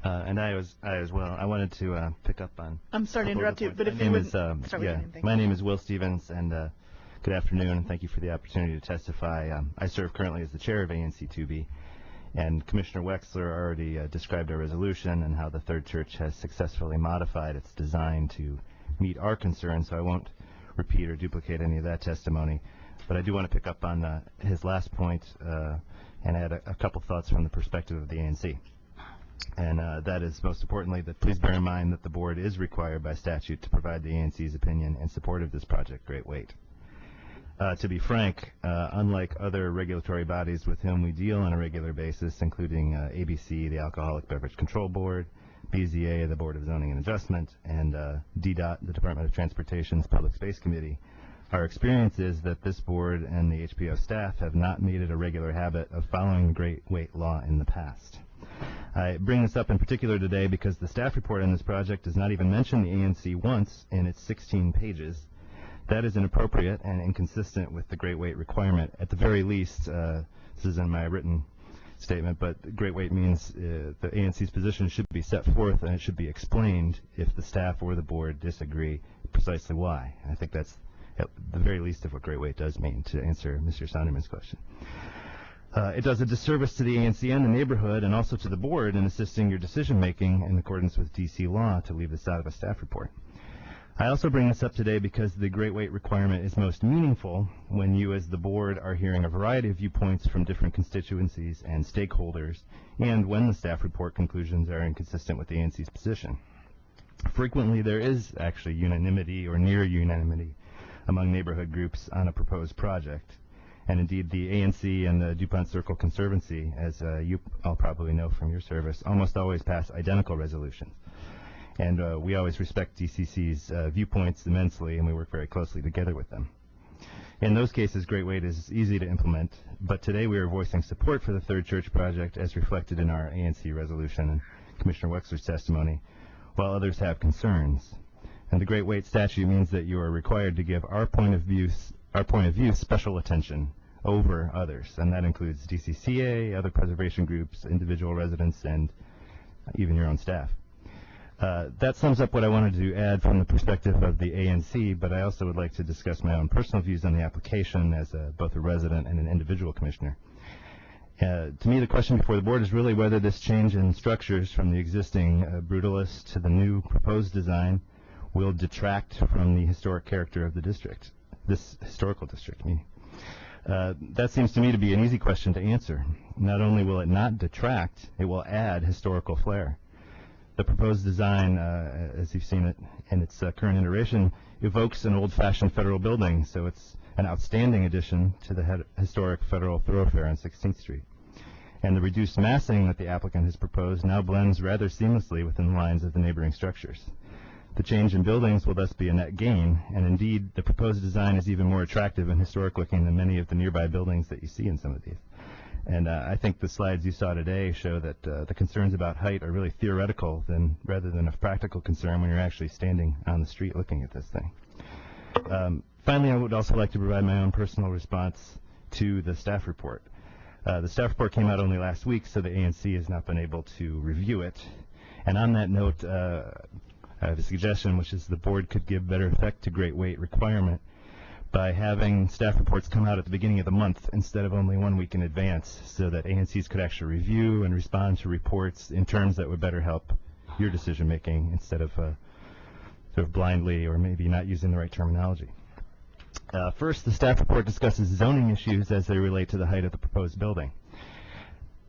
And I as well. I wanted to pick up on. I'm sorry to interrupt you, but if you would start with your name. My name is Will Stevens, and good afternoon, and thank you for the opportunity to testify. I serve currently as the chair of ANC2B, and Commissioner Wexler already described our resolution and how the Third Church has successfully modified its design to meet our concerns, so I won't repeat or duplicate any of that testimony. But I do want to pick up on his last point and add a couple thoughts from the perspective of the ANC. And that is, most importantly, that please bear in mind that the board is required by statute to provide the ANC's opinion in support of this project, Great Weight. To be frank, unlike other regulatory bodies with whom we deal on a regular basis, including ABC, the Alcoholic Beverage Control Board, BZA, the Board of Zoning and Adjustment, and DDOT, the Department of Transportation's Public Space Committee, our experience is that this board and the HPO staff have not made it a regular habit of following the Great Weight Law in the past. I bring this up in particular today because the staff report on this project does not even mention the ANC once in its 16 pages. That is inappropriate and inconsistent with the Great Weight requirement. At the very least, this is in my written statement, but Great Weight means the ANC's position should be set forth and it should be explained if the staff or the board disagree precisely why. I think that's at the very least of what Great Weight does mean, to answer Mr. Sonderman's question. It does a disservice to the ANC and the neighborhood and also to the board in assisting your decision-making in accordance with D.C. law to leave this out of a staff report. I also bring this up today because the Great Weight requirement is most meaningful when you as the board are hearing a variety of viewpoints from different constituencies and stakeholders, and when the staff report conclusions are inconsistent with the ANC's position. Frequently there is actually unanimity or near unanimity among neighborhood groups on a proposed project. And indeed, the ANC and the DuPont Circle Conservancy, as you all probably know from your service, almost always pass identical resolutions. And we always respect DCC's viewpoints immensely, and we work very closely together with them. In those cases, Great Weight is easy to implement, but today we are voicing support for the Third Church project as reflected in our ANC resolution and Commissioner Wexler's testimony, while others have concerns. And the Great Weight statute means that you are required to give our point of view special attention over others, and that includes DCCA, other preservation groups, individual residents, and even your own staff. That sums up what I wanted to add from the perspective of the ANC, but I also would like to discuss my own personal views on the application as both a resident and an individual commissioner. To me, the question before the board is really whether this change in structures from the existing brutalist to the new proposed design will detract from the historic character of the district, this historical district, meaning. That seems to me to be an easy question to answer. Not only will it not detract, it will add historical flair. The proposed design, as you've seen it in its current iteration, evokes an old-fashioned federal building, so it's an outstanding addition to the historic federal thoroughfare on 16th Street. And the reduced massing that the applicant has proposed now blends rather seamlessly within the lines of the neighboring structures. The change in buildings will thus be a net gain, and indeed the proposed design is even more attractive and historic looking than many of the nearby buildings that you see in some of these. And I think the slides you saw today show that the concerns about height are really theoretical rather than a practical concern when you're actually standing on the street looking at this thing. Finally, I would also like to provide my own personal response to the staff report. The staff report came out only last week, so the ANC has not been able to review it. And on that note, I have a suggestion, which is the board could give better effect to Great Weight requirement by having staff reports come out at the beginning of the month instead of only 1 week in advance, so that ANCs could actually review and respond to reports in terms that would better help your decision making instead of sort of blindly or maybe not using the right terminology. First, the staff report discusses zoning issues as they relate to the height of the proposed building.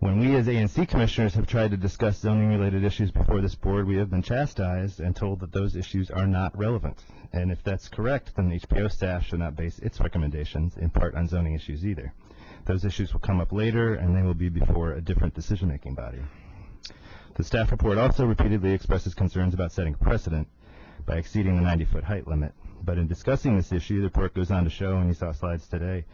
When we as ANC commissioners have tried to discuss zoning-related issues before this board, we have been chastised and told that those issues are not relevant. And if that's correct, then the HPO staff should not base its recommendations in part on zoning issues either. Those issues will come up later, and they will be before a different decision-making body. The staff report also repeatedly expresses concerns about setting precedent by exceeding the 90-foot height limit. But in discussing this issue, the report goes on to show, and you saw slides today,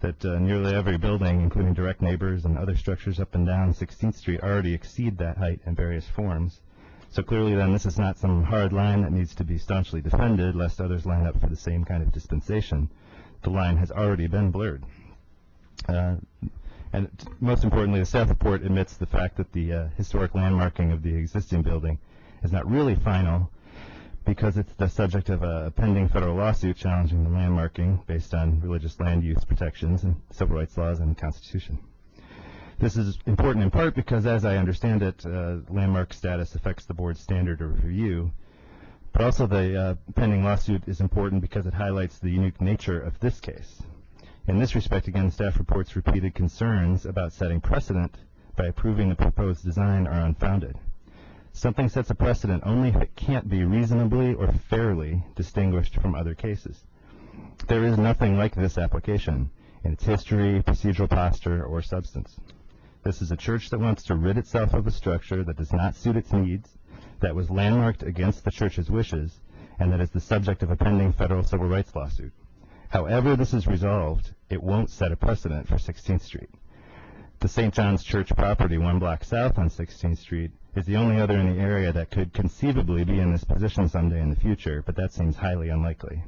that nearly every building, including direct neighbors and other structures up and down 16th Street, already exceed that height in various forms. So clearly then this is not some hard line that needs to be staunchly defended lest others line up for the same kind of dispensation. The line has already been blurred. And most importantly, the staff report admits the fact that the historic landmarking of the existing building is not really final because it's the subject of a pending federal lawsuit challenging the landmarking based on religious land use protections and civil rights laws and the Constitution. This is important in part because, as I understand it, landmark status affects the board's standard of review, but also the pending lawsuit is important because it highlights the unique nature of this case. In this respect, again, staff reports repeated concerns about setting precedent by approving the proposed design are unfounded. Something sets a precedent only if it can't be reasonably or fairly distinguished from other cases. There is nothing like this application in its history, procedural posture, or substance. This is a church that wants to rid itself of a structure that does not suit its needs, that was landmarked against the church's wishes, and that is the subject of a pending federal civil rights lawsuit. However this is resolved, it won't set a precedent for 16th Street. The St. John's Church property 1 block south on 16th Street is the only other in the area that could conceivably be in this position someday in the future, but that seems highly unlikely.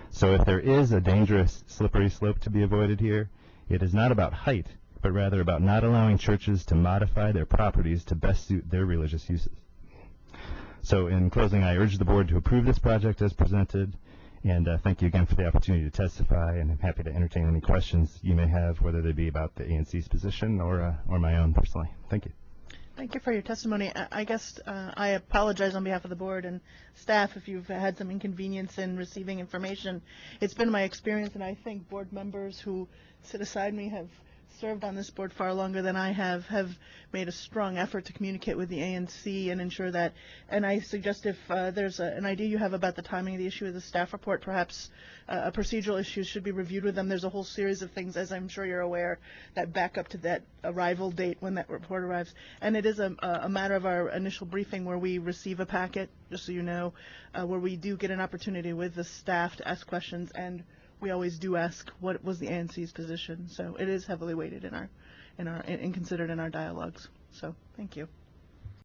So if there is a dangerous slippery slope to be avoided here, it is not about height, but rather about not allowing churches to modify their properties to best suit their religious uses. So in closing, I urge the board to approve this project as presented, and thank you again for the opportunity to testify, and I'm happy to entertain any questions you may have, whether they be about the ANC's position or my own personally. Thank you. Thank you for your testimony. I guess I apologize on behalf of the board and staff if you've had some inconvenience in receiving information. It's been my experience, and I think board members who sit aside me have served on this board far longer than I have made a strong effort to communicate with the ANC and ensure that. And I suggest if there's an idea you have about the timing of the issue of the staff report, perhaps a procedural issue should be reviewed with them. There's a whole series of things, as I'm sure you're aware, that back up to that arrival date when that report arrives. And it is a matter of our initial briefing where we receive a packet, just so you know, where we do get an opportunity with the staff to ask questions, and we always do ask what was the ANC's position. So it is heavily weighted in our considered in our dialogues. So thank you.